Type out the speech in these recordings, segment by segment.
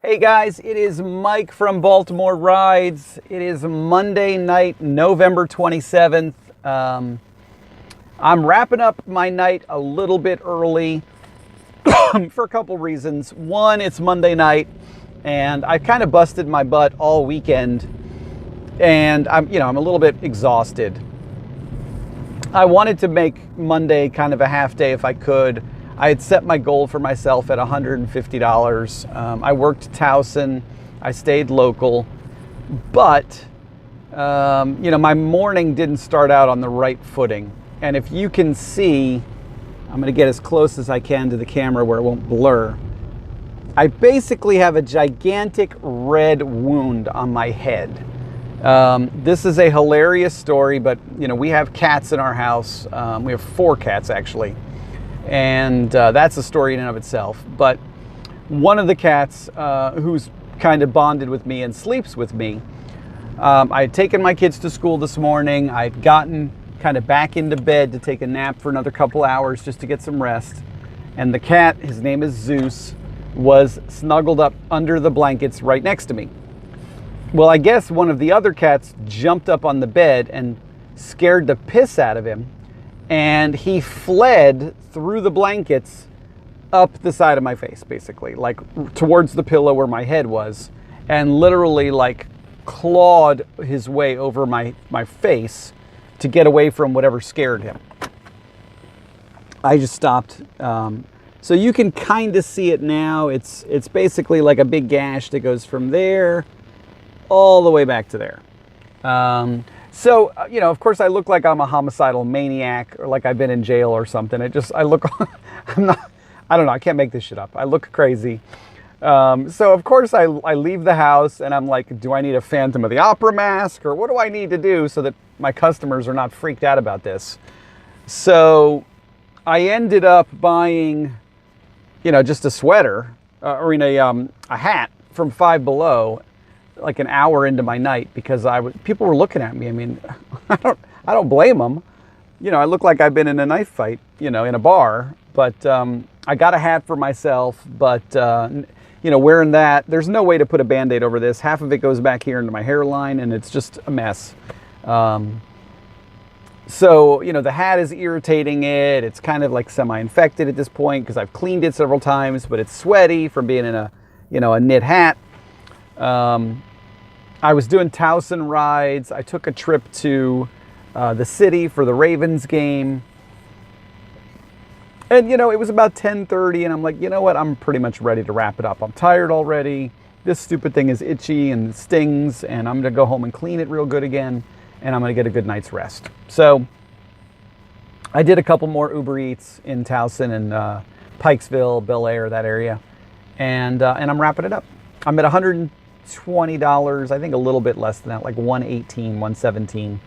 Hey guys, it is Mike from Baltimore Rides. It is Monday night, November 27th. I'm wrapping up my night a little bit early for a couple reasons. One, it's Monday night and I kind of busted my butt all weekend and I'm a little bit exhausted. I wanted to make Monday kind of a half day if I could. I had set my goal for myself at $150. I worked Towson, I stayed local, but my morning didn't start out on the right footing. And if you can see, I'm gonna get as close as I can to the camera where it won't blur. I basically have a gigantic red wound on my head. This is a hilarious story, but we have cats in our house. We have 4 cats actually. And that's a story in and of itself. But one of the cats who's kind of bonded with me and sleeps with me, I had taken my kids to school this morning. I had gotten kind of back into bed to take a nap for another couple hours just to get some rest. And the cat, his name is Zeus, was snuggled up under the blankets right next to me. Well, I guess one of the other cats jumped up on the bed and scared the piss out of him. And he fled through the blankets up the side of my face, basically, like towards the pillow where my head was, and literally like clawed his way over my face to get away from whatever scared him. I just stopped. So you can kind of see it now. It's basically like a big gash that goes from there all the way back to there. So, of course I look like I'm a homicidal maniac or like I've been in jail or something. I don't know, I can't make this shit up. I look crazy. So of course I leave the house and I'm like, do I need a Phantom of the Opera mask or what do I need to do so that my customers are not freaked out about this? So I ended up buying, just a sweater or a hat from Five Below, like an hour into my night because people were looking at me. I mean, I don't blame them. I look like I've been in a knife fight, in a bar, but I got a hat for myself, but wearing that, there's no way to put a Band-Aid over this. Half of it goes back here into my hairline and it's just a mess. So, the hat is irritating it. It's kind of like semi-infected at this point because I've cleaned it several times, but it's sweaty from being in a knit hat. I was doing Towson rides. I took a trip to the city for the Ravens game. And, it was about 10:30 and I'm like, you know what? I'm pretty much ready to wrap it up. I'm tired already. This stupid thing is itchy and stings and I'm going to go home and clean it real good again and I'm going to get a good night's rest. So I did a couple more Uber Eats in Towson and Pikesville, Bel Air, that area. And I'm wrapping it up. I'm at $120, I think a little bit less than that, like $118, $117,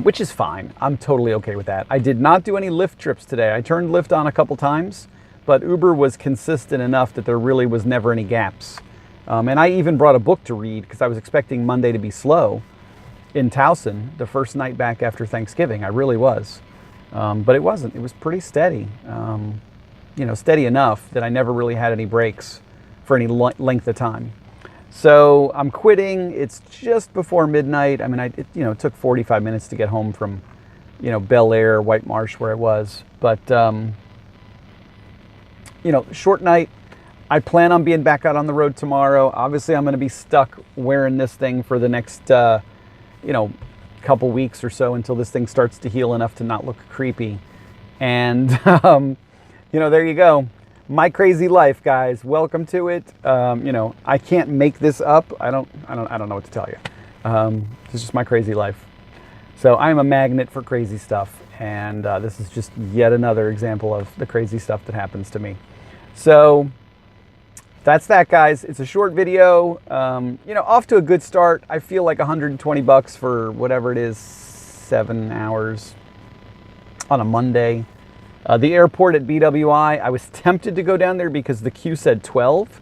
which is fine. I'm totally okay with that. I did not do any Lyft trips today. I turned Lyft on a couple times, but Uber was consistent enough that there really was never any gaps. And I even brought a book to read because I was expecting Monday to be slow in Towson, the first night back after Thanksgiving. I really was. But it wasn't. It was pretty steady. Steady enough that I never really had any breaks for any length of time. So I'm quitting. It's just before midnight. I mean, it took 45 minutes to get home from, Bel Air, White Marsh, where it was. But, short night. I plan on being back out on the road tomorrow. Obviously, I'm going to be stuck wearing this thing for the next, couple weeks or so until this thing starts to heal enough to not look creepy. And, there you go. My crazy life, guys. Welcome to it. I can't make this up. I don't know what to tell you. It's just my crazy life. So I'm a magnet for crazy stuff, and this is just yet another example of the crazy stuff that happens to me. So that's that, guys. It's a short video. Off to a good start. I feel like $120 for whatever it is, 7 hours on a Monday. The airport at BWI, I was tempted to go down there because the queue said 12,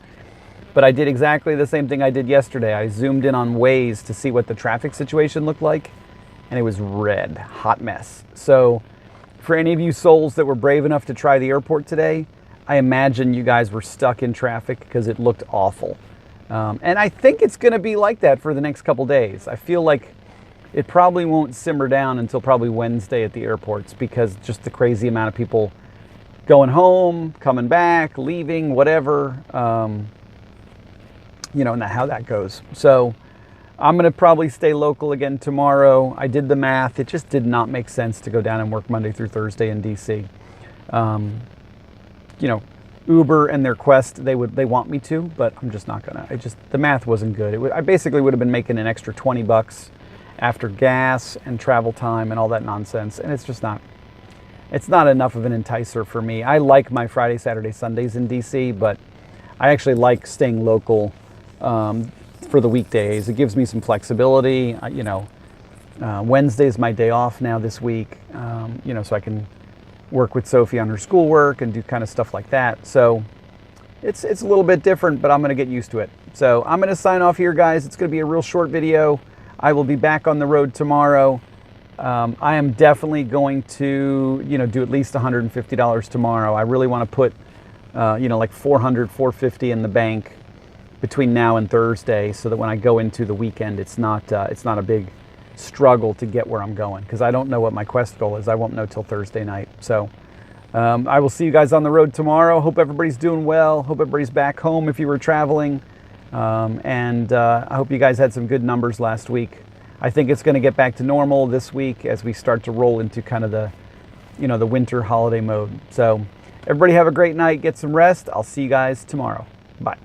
but I did exactly the same thing I did yesterday. I zoomed in on Waze to see what the traffic situation looked like, and it was red, hot mess. So for any of you souls that were brave enough to try the airport today, I imagine you guys were stuck in traffic because it looked awful. And I think it's going to be like that for the next couple days. I feel like it probably won't simmer down until probably Wednesday at the airports, because just the crazy amount of people going home, coming back, leaving, whatever, you know, and how that goes. So I'm going to probably stay local again tomorrow. I did the math. It just did not make sense to go down and work Monday through Thursday in DC. You know, Uber and their Quest, they want me to, but I'm just not gonna. The math wasn't good. I basically would have been making an extra $20 after gas and travel time and all that nonsense, and it's just not. It's not enough of an enticer for me. I like my Friday, Saturday, Sundays in DC, but I actually like staying local for the weekdays. It gives me some flexibility. You know, Wednesday is my day off now this week. You know, so I can work with Sophie on her schoolwork and do kind of stuff like that. So it's a little bit different, but I'm going to get used to it. So I'm going to sign off here, guys. It's going to be a real short video. I will be back on the road tomorrow. I am definitely going to, you know, do at least $150 tomorrow. I really want to put, you know, like $400-$450 in the bank between now and Thursday, so that when I go into the weekend, it's not a big struggle to get where I'm going, because I don't know what my Quest goal is. I won't know till Thursday night. So I will see you guys on the road tomorrow. Hope everybody's doing well. Hope everybody's back home if you were traveling. And I hope you guys had some good numbers last week. I think it's going to get back to normal this week as we start to roll into kind of the, you know, the winter holiday mode. So everybody have a great night. Get some rest. I'll see you guys tomorrow. Bye.